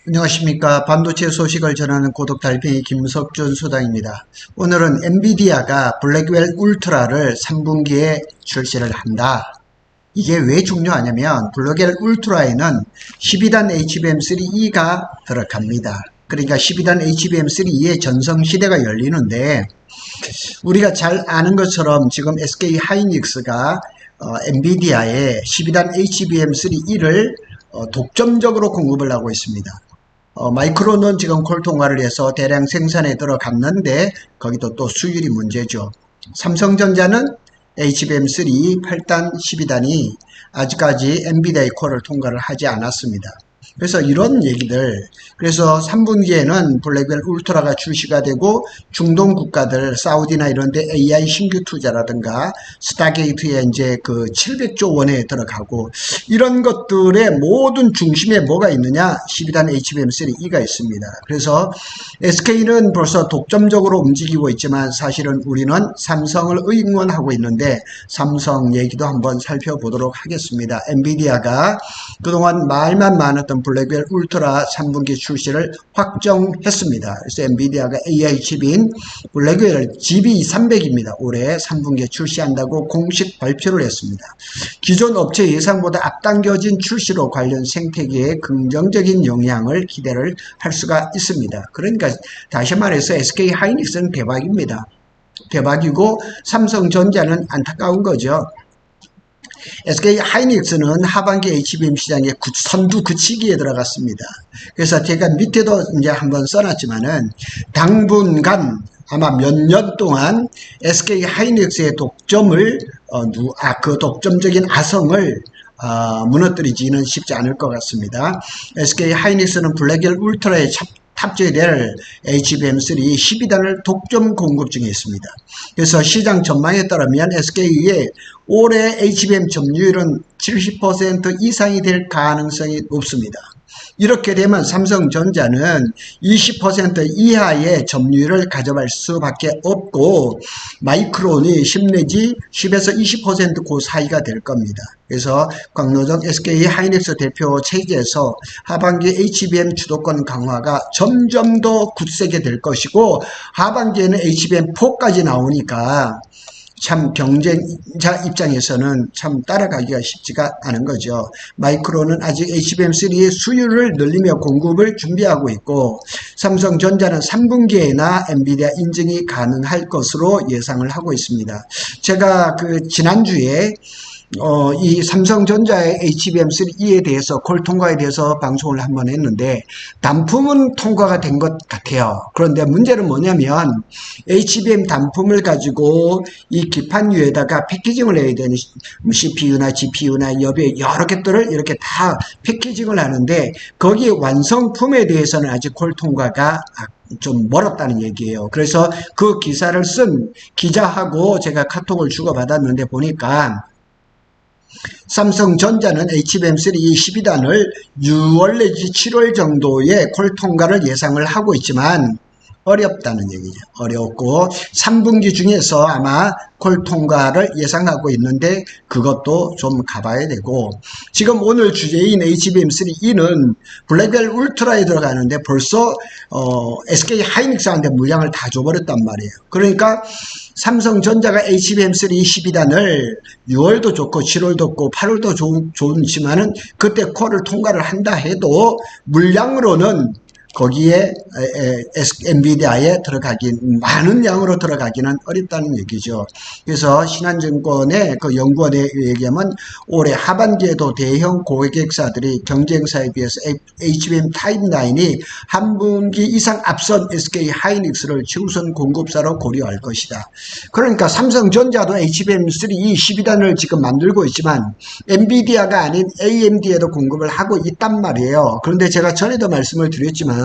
안녕하십니까. 반도체 소식을 전하는 고독달팽이 김석준 소장입니다. 오늘은 엔비디아가 블랙웰 울트라를 3분기에 출시를 한다. 이게 왜 중요하냐면 블랙웰 울트라에는 12단 HBM3E가 들어갑니다. 그러니까 12단 HBM3E의 전성시대가 열리는데, 우리가 잘 아는 것처럼 지금 SK 하이닉스가 엔비디아에 12단 HBM3E를 독점적으로 공급을 하고 있습니다. 마이크론은 지금 콜 통과를 해서 대량 생산에 들어갔는데 거기도 또 수율이 문제죠. 삼성전자는 HBM3 8단 12단이 아직까지 엔비디아의 콜을 통과를 하지 않았습니다. 그래서 이런 얘기들, 그래서 3분기에는 블랙웰 울트라가 출시가 되고 중동 국가들 사우디나 이런데 AI 신규 투자라든가 스타게이트에 이제 그 700조 원에 들어가고, 이런 것들의 모든 중심에 뭐가 있느냐? 12단 HBM3E가 있습니다. 그래서 SK는 벌써 독점적으로 움직이고 있지만 사실은 우리는 삼성을 응원하고 있는데 삼성 얘기도 한번 살펴보도록 하겠습니다. 엔비디아가 그동안 말만 많았던 블랙웰 울트라 3분기 출시를 확정했습니다. 그래서 엔비디아가 AI 칩인 블랙웰 GB300입니다. 올해 3분기에 출시한다고 공식 발표를 했습니다. 기존 업체 예상보다 앞당겨진 출시로 관련 생태계에 긍정적인 영향을 기대를 할 수가 있습니다. 그러니까 다시 말해서 SK 하이닉스는 대박입니다. 대박이고 삼성전자는 안타까운 거죠. SK 하이닉스는 하반기 HBM 시장의 선두 그치기에 들어갔습니다. 그래서 제가 밑에도 이제 한번 써놨지만은 당분간 아마 몇 년 동안 SK 하이닉스의 독점을 그 독점적인 아성을 무너뜨리지는 쉽지 않을 것 같습니다. SK 하이닉스는 블랙웰 울트라에 탑재될 HBM3 12단을 독점 공급 중에 있습니다. 그래서 시장 전망에 따르면 SK의 올해 HBM 점유율은 70% 이상이 될 가능성이 높습니다. 이렇게 되면 삼성전자는 20% 이하의 점유율을 가져갈 수밖에 없고 마이크론이 10 내지 10에서 20% 그 사이가 될 겁니다. 그래서 광노정 SK 하이닉스 대표 체제에서 하반기 HBM 주도권 강화가 점점 더 굳세게 될 것이고 하반기에는 HBM4까지 나오니까 참 경쟁자 입장에서는 참 따라가기가 쉽지가 않은 거죠. 마이크론은 아직 HBM3의 수율을 늘리며 공급을 준비하고 있고 삼성전자는 3분기에나 엔비디아 인증이 가능할 것으로 예상을 하고 있습니다. 제가 지난주에 이 삼성전자의 HBM3E에 대해서 콜 통과에 대해서 방송을 한번 했는데 단품은 통과가 된 것 같아요. 그런데 문제는 뭐냐면 HBM 단품을 가지고 이 기판유에다가 패키징을 해야 되는 CPU나 GPU나 여러 것들을 이렇게 다 패키징을 하는데 거기에 완성품에 대해서는 아직 콜 통과가 좀 멀었다는 얘기예요. 그래서 그 기사를 쓴 기자하고 제가 카톡을 주고받았는데 보니까 삼성전자는 HBM3 12단을 6월 내지 7월 정도에 콜 통과를 예상을 하고 있지만 어렵다는 얘기죠. 어렵고 3분기 중에서 아마 콜 통과를 예상하고 있는데 그것도 좀 가봐야 되고, 지금 오늘 주제인 HBM3E는 블랙웰 울트라에 들어가는데 벌써 SK 하이닉스한테 물량을 다 줘버렸단 말이에요. 그러니까 삼성전자가 HBM3 12단을 6월도 좋고 7월도 좋고 8월도 좋지만은 그때 콜을 통과를 한다 해도 물량으로는 거기에 엔비디아에 많은 양으로 들어가기는 어렵다는 얘기죠. 그래서 신한증권의 그 연구원에 얘기하면 올해 하반기에도 대형 고객사들이 경쟁사에 비해서 HBM 타임라인이 한 분기 이상 앞선 SK 하이닉스를 최우선 공급사로 고려할 것이다. 그러니까 삼성전자도 HBM3 12단을 지금 만들고 있지만 엔비디아가 아닌 AMD에도 공급을 하고 있단 말이에요. 그런데 제가 전에도 말씀을 드렸지만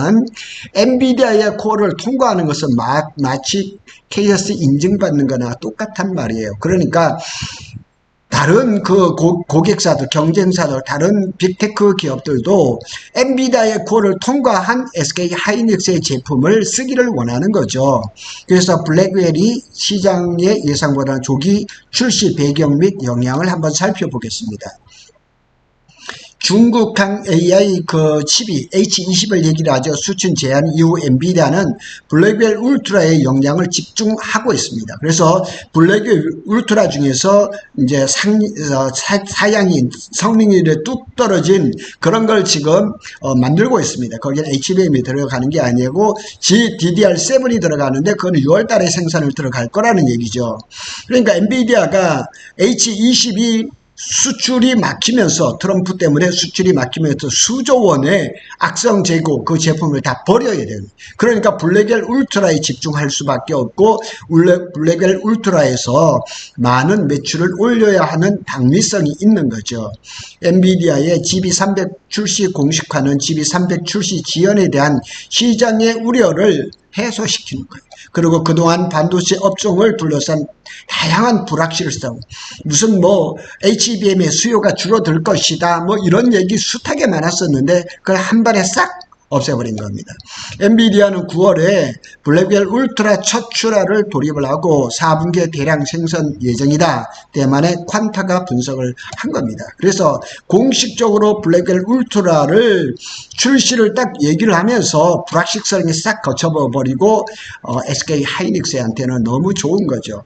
엔비디아의 콜을 통과하는 것은 마치 KS 인증받는 거나 똑같단 말이에요. 그러니까 다른 고객사들, 경쟁사들, 다른 빅테크 기업들도 엔비디아의 콜을 통과한 SK 하이닉스의 제품을 쓰기를 원하는 거죠. 그래서 블랙웰이 시장의 예상보다는 조기 출시 배경 및 영향을 한번 살펴보겠습니다. 중국항 AI 그 칩이 H20을 얘기를 하죠. 수출 제한 이후 엔비디아는 블랙웰 울트라에 영향을 집중하고 있습니다. 그래서 블랙웰 울트라 중에서 이제 사양이 성능이 뚝 떨어진 그런 걸 지금 만들고 있습니다. 거기에 HBM이 들어가는 게 아니고 GDDR7이 들어가는데 그건 6월 달에 생산을 들어갈 거라는 얘기죠. 그러니까 엔비디아가 H20이 수출이 막히면서 트럼프 때문에 수출이 막히면서 수조 원의 악성 재고 그 제품을 다 버려야 돼요. 그러니까 블랙웰 울트라에 집중할 수밖에 없고 블랙웰 울트라에서 많은 매출을 올려야 하는 당위성이 있는 거죠. 엔비디아의 GB300 출시 공식화는 GB300 출시 지연에 대한 시장의 우려를 해소시키는 거예요. 그리고 그동안 반도체 업종을 둘러싼 다양한 불확실성, 무슨 뭐 HBM의 수요가 줄어들 것이다, 뭐 이런 얘기 숱하게 많았었는데 그걸 한 번에 싹 없애버린 겁니다. 엔비디아는 9월에 블랙웰 울트라 첫 출하를 돌입을 하고 4분기에 대량 생산 예정이다. 때문에 퀀타가 분석을 한 겁니다. 그래서 공식적으로 블랙웰 울트라를 출시를 딱 얘기를 하면서 불확실성이 싹 거쳐버리고 SK 하이닉스한테는 너무 좋은 거죠.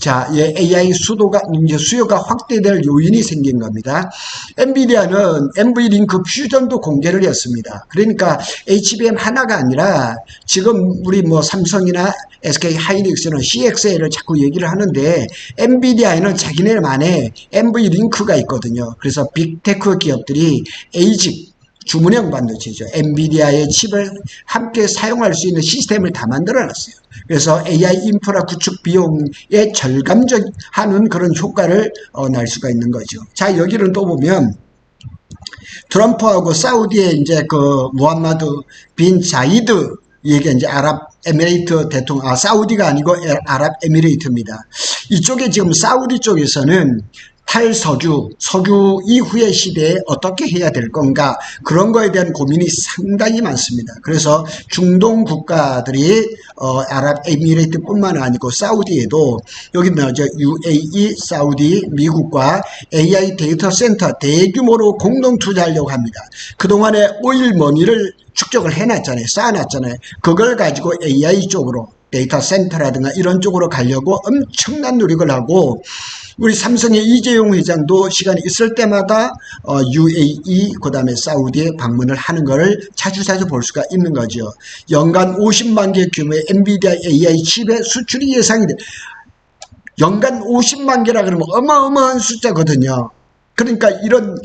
자, AI 수요가 확대될 요인이 생긴 겁니다. 엔비디아는 NV링크 퓨전도 공개를 했습니다. 그러니까 HBM 하나가 아니라 지금 우리 뭐 삼성이나 SK 하이닉스는 CXL을 자꾸 얘기를 하는데 엔비디아에는 자기네만의 NV링크가 있거든요. 그래서 빅테크 기업들이 ASIC 주문형 반도체죠. 엔비디아의 칩을 함께 사용할 수 있는 시스템을 다 만들어놨어요. 그래서 AI 인프라 구축 비용에 절감하는 그런 효과를 낼 수가 있는 거죠. 자, 여기를 또 보면 트럼프하고 사우디의 이제 그 무함마드 빈 자이드 이게 이제 아랍에미레이트 대통령, 사우디가 아니고 아랍에미레이트입니다. 이쪽에 지금 사우디 쪽에서는 석유 이후의 시대에 어떻게 해야 될 건가, 그런 거에 대한 고민이 상당히 많습니다. 그래서 중동 국가들이 아랍에미레이트뿐만 아니고 사우디에도 여기 나오죠. UAE, 사우디, 미국과 AI 데이터 센터 대규모로 공동 투자하려고 합니다. 그동안에 오일머니를 축적을 해놨잖아요. 쌓아놨잖아요. 그걸 가지고 AI 쪽으로 데이터 센터라든가 이런 쪽으로 가려고 엄청난 노력을 하고, 우리 삼성의 이재용 회장도 시간이 있을 때마다 UAE 그다음에 사우디에 방문을 하는 것을 자주자주 볼 수가 있는 거죠. 연간 50만 개 규모의 엔비디아 AI 칩의 수출이 예상이 돼. 연간 50만 개라 그러면 어마어마한 숫자거든요. 그러니까 이런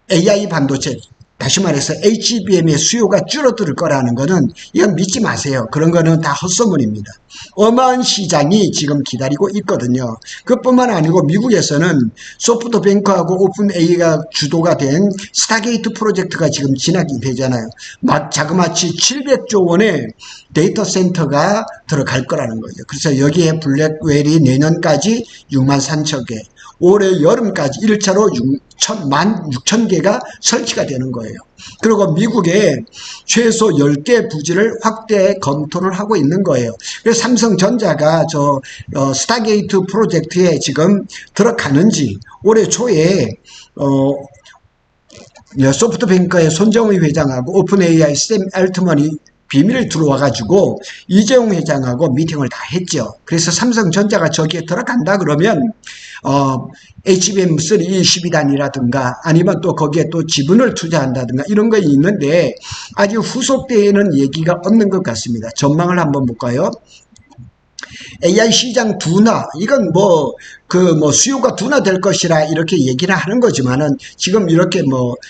AI 반도체, 다시 말해서 HBM의 수요가 줄어들 거라는 거는 이건 믿지 마세요. 그런 거는 다 헛소문입니다. 어마어마한 시장이 지금 기다리고 있거든요. 그뿐만 아니고 미국에서는 소프트뱅크하고 오픈AI가 주도가 된 스타게이트 프로젝트가 지금 진행이 되잖아요. 자그마치 700조 원의 데이터 센터가 들어갈 거라는 거죠. 그래서 여기에 블랙웰이 내년까지 6만 3천 개, 올해 여름까지 1차로 16,000개가 설치가 되는 거예요. 그리고 미국에 최소 10개 부지를 확대 검토를 하고 있는 거예요. 그래서 삼성전자가 스타게이트 프로젝트에 지금 들어가는지, 올해 초에 소프트뱅크의 손정의 회장하고 오픈AI 샘 알트먼이 비밀을 들어와가지고 이재용 회장하고 미팅을 다 했죠. 그래서 삼성전자가 저기에 들어간다 그러면 HBM3 12단이라든가 아니면 또 거기에 또 지분을 투자한다든가 이런 거 있는데 아직 후속되는 얘기가 없는 것 같습니다. 전망을 한번 볼까요? AI 시장 둔화, 이건 수요가 둔화될 것이라 이렇게 얘기를 하는 거지만은 지금 이렇게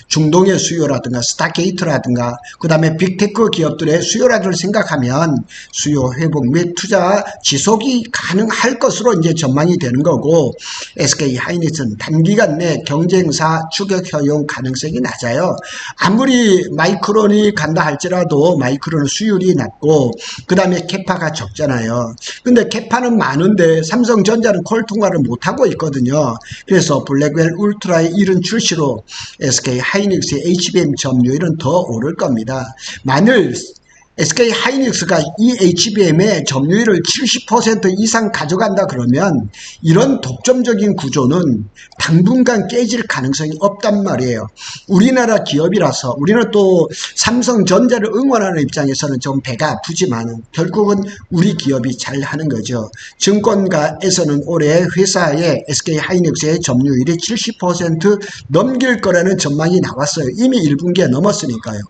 중동의 수요라든가 스타게이트라든가 그 다음에 빅테크 기업들의 수요라를 생각하면 수요 회복 및 투자 지속이 가능할 것으로 이제 전망이 되는 거고, SK 하이닉스는 단기간 내 경쟁사 추격 효용 가능성이 낮아요. 아무리 마이크론이 간다 할지라도 마이크론은 수율이 낮고 그 다음에 캐파가 적잖아요. 근데 캐파는 많은데 삼성전자는 콜통화를 못하고 있거든요. 그래서 블랙웰 울트라의 이른 출시로 SK 하이닉스의 HBM 점유율은 더 오를 겁니다. 만일 SK 하이닉스가 이 HBM의 점유율을 70% 이상 가져간다 그러면 이런 독점적인 구조는 당분간 깨질 가능성이 없단 말이에요. 우리나라 기업이라서 우리는 또 삼성전자를 응원하는 입장에서는 좀 배가 아프지만 결국은 우리 기업이 잘 하는 거죠. 증권가에서는 올해 회사의 SK 하이닉스의 점유율이 70% 넘길 거라는 전망이 나왔어요. 이미 1분기에 넘었으니까요.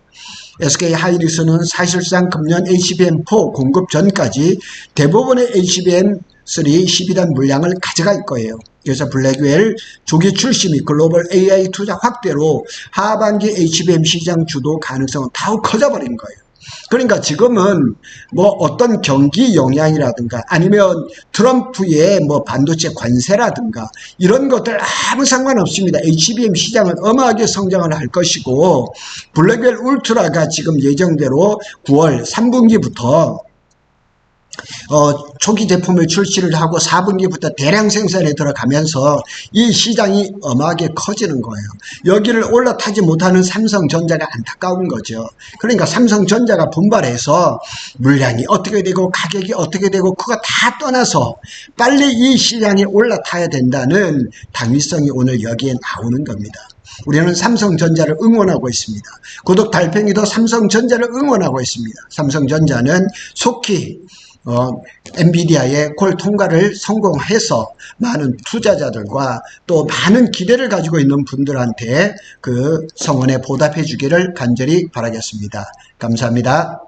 SK 하이닉스는 사실상 금년 HBM4 공급 전까지 대부분의 HBM3 12단 물량을 가져갈 거예요. 그래서 블랙웰 조기 출시 및 글로벌 AI 투자 확대로 하반기 HBM 시장 주도 가능성은 더욱 커져버린 거예요. 그러니까 지금은 뭐 어떤 경기 영향이라든가 아니면 트럼프의 뭐 반도체 관세라든가 이런 것들 아무 상관없습니다. HBM 시장은 어마하게 성장을 할 것이고 블랙웰 울트라가 지금 예정대로 9월 3분기부터 초기 제품을 출시를 하고 4분기부터 대량 생산에 들어가면서 이 시장이 어마하게 커지는 거예요. 여기를 올라타지 못하는 삼성전자가 안타까운 거죠. 그러니까 삼성전자가 분발해서 물량이 어떻게 되고 가격이 어떻게 되고 그거 다 떠나서 빨리 이 시장에 올라타야 된다는 당위성이 오늘 여기에 나오는 겁니다. 우리는 삼성전자를 응원하고 있습니다. 구독 달팽이도 삼성전자를 응원하고 있습니다. 삼성전자는 속히 엔비디아의 콜 통과를 성공해서 많은 투자자들과 또 많은 기대를 가지고 있는 분들한테 그 성원에 보답해 주기를 간절히 바라겠습니다. 감사합니다.